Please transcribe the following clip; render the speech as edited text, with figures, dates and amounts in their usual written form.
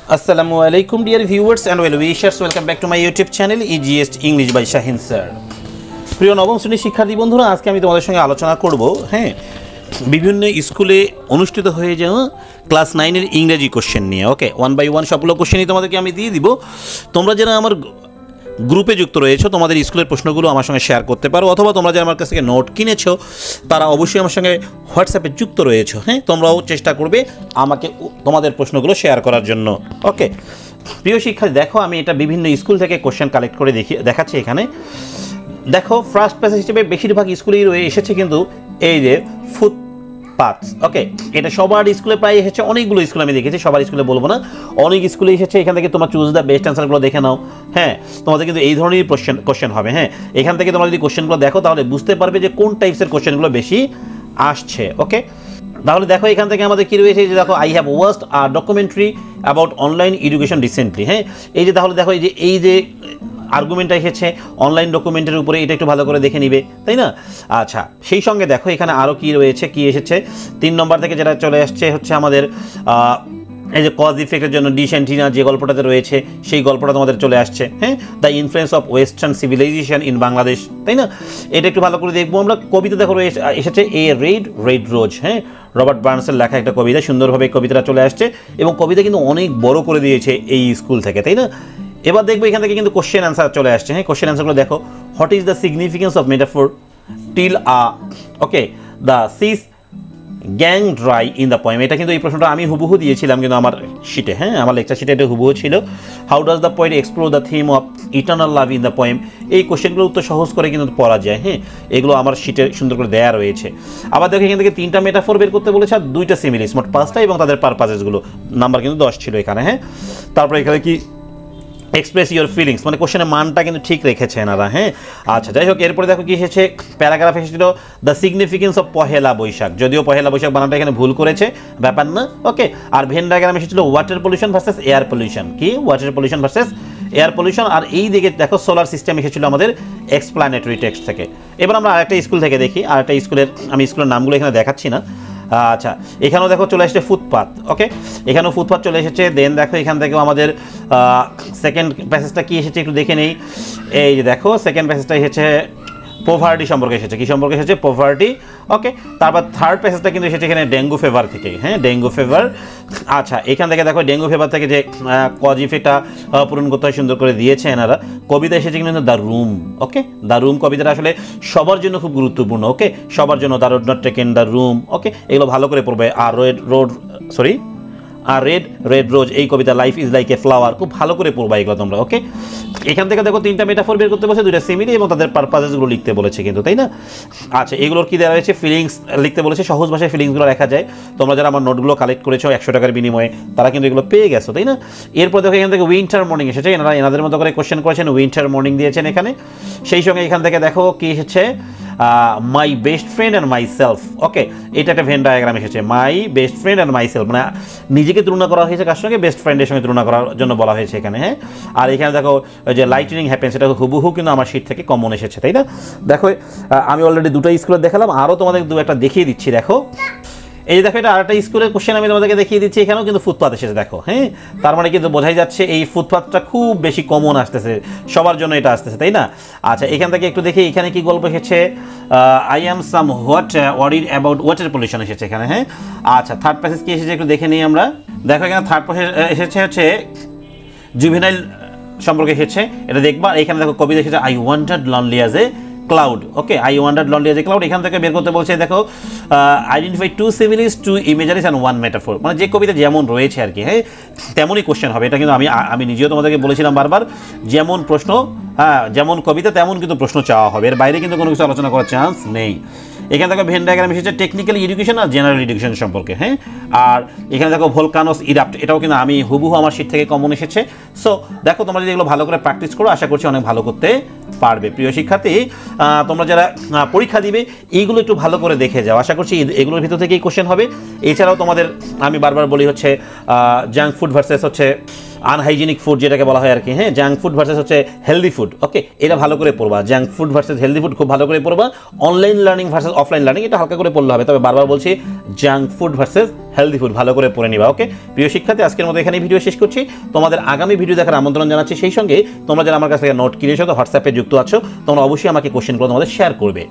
Assalamu alaikum dear viewers and well wishers, welcome back to my YouTube channel EGS English by Shahin sir. প্রিয় নবম শ্রেণীর শিক্ষার্থী বন্ধুরা, আজকে আমি তোমাদের সঙ্গে আলোচনা করব বিভিন্ন স্কুলে অনুষ্ঠিত হয়ে যাওয়া ক্লাস 9 এর ইংরেজি কোশ্চেন নিয়ে। ওকে, 1 বাই 1 সবগুলো কোশ্চেনই তোমাদেরকে আমি দিয়ে দিব। তোমরা যারা আমার গ্রুপে যুক্ত রয়েছো তোমাদের স্কুলের প্রশ্নগুলো আমার সঙ্গে শেয়ার করতে পারো, অথবা তোমরা যারা আমার কাছ থেকে নোট কিনেছো তারা অবশ্যই আমার সঙ্গে হোয়াটসঅ্যাপে যুক্ত রয়েছো। তোমরাও চেষ্টা করবে আমাকে তোমাদের প্রশ্নগুলো শেয়ার করার জন্য। ওকে প্রিয় শিক্ষার্থী, দেখো আমি এটা বিভিন্ন স্কুল থেকে কোশ্চেন কালেক্ট করে দেখাচ্ছি। এখানে দেখো ফার্স্ট প্যাসেজ হিসেবে বেশিরভাগ স্কুলেই রয়ে এসেছে কিন্তু এই যে ফুটপাথস। ওকে, এটা সবার স্কুলে প্রায় এসেছে, অনেকগুলো স্কুলে আমি দেখেছি, সবার স্কুলে বলবো না, অনেক স্কুলে এসেছে। এখান থেকে তোমরা চুজ দ্য বেস্ট অ্যান্সারগুলো দেখে নাও। তোমাদের কিন্তু এই ধরনের কোশ্চেন হবে। এখান থেকে তোমরা যদি কোশ্চেনগুলো দেখো তাহলে বুঝতে পারবে যে কোন টাইপসের কোশ্চেনগুলো বেশি আসছে। ওকে, তাহলে দেখো এখান থেকে আমাদের কী রয়েছে, যে দেখো I have watched a documentary about online education recently. এই যে তাহলে দেখো এই যে আর্গুমেন্টটা এসেছে অনলাইন ডকুমেন্টের উপরে, এটা একটু ভালো করে দেখে নিবে, তাই না? আচ্ছা, সেই সঙ্গে দেখো এখানে আরও কী রয়েছে, কী এসেছে 3 নম্বর থেকে যেটা চলে আসছে হচ্ছে আমাদের এই যে কজ ইফেক্টের জন্য ডিশ অ্যান্টিনা যে গল্পটাতে রয়েছে সেই গল্পটা তোমাদের চলে আসছে। The influence of western civilization in Bangladesh, তাই না? এটা একটু ভালো করে দেখবো আমরা। কবিতা দেখো এসেছে এ রেড রোজ, রবার্ট বার্নসের লেখা একটা কবিতা, সুন্দরভাবে কবিতাটা চলে আসছে এবং কবিতা কিন্তু অনেক বড় করে দিয়েছে এই স্কুল থেকে, তাই না? এবার দেখবো এখান থেকে কিন্তু কোশ্চেন অ্যান্সার চলে আসছে। কোশ্চেন অ্যান্সারগুলো দেখো। What is the significance of metaphor till the seas gang dry in the poem. এটা কিন্তু এই প্রশ্নটা আমি হুবহু দিয়েছিলাম কিন্তু আমার শিটে, আমার লেকচার শিটে এটা হুবহু ছিল। How does the poet explore the theme of eternal love in the poem. এই কোশ্চেনগুলো উত্তর সহজ করে কিন্তু পড়া যায়। এগুলো আমার শিটে সুন্দর করে দেওয়া রয়েছে। আবার দেখো এখান থেকে 3টা মেটাফোর বের করতে বলেছে আর 2টা সিমিলিস, মোট 5টা, এবং তাদের পারপাসেসগুলো নাম্বার কিন্তু 10 ছিল এখানে। তারপরে এখানে কি এক্সপ্রেস ইউর ফিলিংস, মানে কোশ্চেনের মানটা কিন্তু ঠিক রেখেছে এনারা। আচ্ছা, যাই হোক, এরপরে দেখো কি এসেছে, প্যারাগ্রাফ এসেছিল the significance of Pohela Boishakh. যদিও পহেলা বৈশাখ বানানটা এখানে ভুল করেছে, ব্যাপার না। ওকে, আর ভেন ডায়াগ্রাম এসেছিল water pollution versus air pollution. কি water pollution versus air pollution. আর এই দিকে দেখো সোলার সিস্টেম এসেছিল আমাদের এক্সপ্লানেটরি টেক্সট থেকে। এবার আমরা আরেকটা স্কুল থেকে দেখি, আরেকটা স্কুলের, আমি স্কুলের নামগুলো এখানে দেখাচ্ছি না। আচ্ছা, এখানেও দেখো চলে এসেছে ফুটপাথ। ওকে, এখানেও ফুটপাথ চলে এসেছে। দেন দেখো এখান থেকেও আমাদের সেকেন্ড প্যাসেজটা কি এসেছে একটু দেখে নেই। এই যে দেখো সেকেন্ড প্যাসেজটা এসেছে পোভার্টি সম্পর্কে এসেছে। কি সম্পর্কে এসেছে? পোভার্টি। ওকে, তারপর থার্ড প্যাসেজটা কিন্তু এসেছে এখানে ডেঙ্গু ফিভার থেকে। Dengue fever. আচ্ছা, এখান থেকে দেখো ডেঙ্গু ফিভার থেকে যে কজ ইফেক্টটা পূরণ করতে হয় সুন্দর করে দিয়েছে এনারা। কবিতা এসেছে কিন্তু the room. Okay, the room কবিতাটা আসলে সবার জন্য খুব গুরুত্বপূর্ণ। ওকে, সবার জন্য the road not taken, the room. Okay, এগুলো ভালো করে পড়বে। আর রেড রোজ এই কবিতা, life is like a flower, খুব ভালো করে পড়বা এগুলো তোমরা। ওকে, এখান থেকে দেখো 3টা মেটাফোর বের করতে বলেছে, 2টা সিমিলি এবং তাদের পারপাসেসগুলো লিখতে বলেছে কিন্তু, তাই না? আচ্ছা, এগুলোর কি দেওয়া হয়েছে, ফিলিংস লিখতে বলেছে, সহজ ভাষায় ফিলিংসগুলো লেখা যায়। তোমরা যারা আমার নোটগুলো কালেক্ট করেছো 100 টাকার বিনিময়ে, তারা কিন্তু এগুলো পেয়ে গেছো, তাই না? এরপর দেখো এখান থেকে উইন্টার মর্নিং এসেছে। এনাদের মতো করে কোশ্চেন করেছেন, উইন্টার মর্নিং দিয়েছেন এখানে। সেই সঙ্গে এখান থেকে দেখো কি এসেছে, my best friend and myself. Okay, এটা একটা ভেন ডায়াগ্রাম এসেছে, my best friend and myself, মানে নিজেকে তুলনা করা হয়েছে কার সঙ্গে? বেস্ট ফ্রেন্ডের সঙ্গে তুলনা করার জন্য বলা হয়েছে এখানে। আর এখানে দেখো যে লাইটনিং হ্যাপেন্স, এটা হুবহু কিন্তু আমার শিট থেকে কমন এসেছে, তাই না? দেখো আমি অলরেডি 2টা স্কুলে দেখালাম, আরও তোমাদের 2-একটা দেখিয়ে দিচ্ছি। দেখো এই যে দেখো, এটা আরেকটা স্কুলের কোশ্চেন আমি তোমাদেরকে দেখিয়ে দিচ্ছি। এখানেও কিন্তু ফুটপাথ এসেছে দেখো। তার মানে কিন্তু বোঝাই যাচ্ছে এই ফুটপাথটা খুব বেশি কমন আসতেছে, সবার জন্য এটা আসতেছে, তাই না? আচ্ছা, এখান থেকে একটু দেখি এখানে কি গল্প এসেছে। I am some worried about water pollution এসেছে এখানে। আচ্ছা, থার্ড প্যাসেজ কি এসেছে একটু দেখে নিই আমরা। দেখো এখানে থার্ড প্যাসেজ এসেছে হচ্ছে জুভেনাইল সম্পর্কে এসেছে, এটা দেখবা। এখানে দেখো কবিতা এসেছে I wanted lonely as a cloud. Okay, I wandered lonely as a cloud. এখান থেকে বের করতে বলছে দেখো আইডেন্টিফাই 2 সিমিলিস, 2 ইমেজারিস অ্যান্ড 1 মেটাফোর, মানে যে কবিতা যেমন রয়েছে আর কি, তেমনই কোশ্চেন হবে। এটা কিন্তু আমি নিজেও তোমাদেরকে বলেছিলাম বারবার, যেমন প্রশ্ন, যেমন কবিতা তেমন কিন্তু প্রশ্ন চাওয়া হবে, এর বাইরে কিন্তু কোনো কিছু আলোচনা করার চান্স নেই। এখানে দেখো ভেন ডায়াগ্রাম এসেছে টেকনিক্যাল এডুকেশন আর জেনারেল এডুকেশন সম্পর্কে। আর এখানে দেখো ভলকানোস ইরাপ্ট, এটাও কিন্তু আমি হুবহু আমার শিট থেকে কমন এসেছে। সো দেখো তোমরা যদি এগুলো ভালো করে প্র্যাকটিস করো, আশা করছি অনেক ভালো করতে পারবে। প্রিয় শিক্ষার্থী, তোমরা যারা পরীক্ষা দিবে এইগুলো একটু ভালো করে দেখে যাও, আশা করছি এগুলোর ভিতর থেকেই কোশ্চেন হবে। এছাড়াও তোমাদের আমি বারবার বলি হচ্ছে জাঙ্ক ফুড ভার্সেস হচ্ছে আনহাইজেনিক ফুড যেটাকে বলা হয় আর কি, জাঙ্ক ফুড ভার্সেস হচ্ছে হেলদি ফুড। ওকে, এটা ভালো করে পড়বা, junk food versus healthy food খুব ভালো করে পড়বা। Online learning versus offline learning এটা হালকা করে পড়লে হবে, তবে বারবার বলছি junk food versus healthy food ভালো করে পড়ে নিবা। ওকে প্রিয় শিক্ষার্থী, আজকের মতো এখানেই ভিডিও শেষ করছি। তোমাদের আগামী ভিডিও দেখার আমন্ত্রণ জানাচ্ছি। সেই সঙ্গে তোমরা যারা আমার কাছ থেকে নোট কিনে এসে হোয়াটসঅ্যাপে যুক্ত আছো, তোমরা অবশ্যই আমাকে কোশ্চেনগুলো তোমাদের শেয়ার করবে।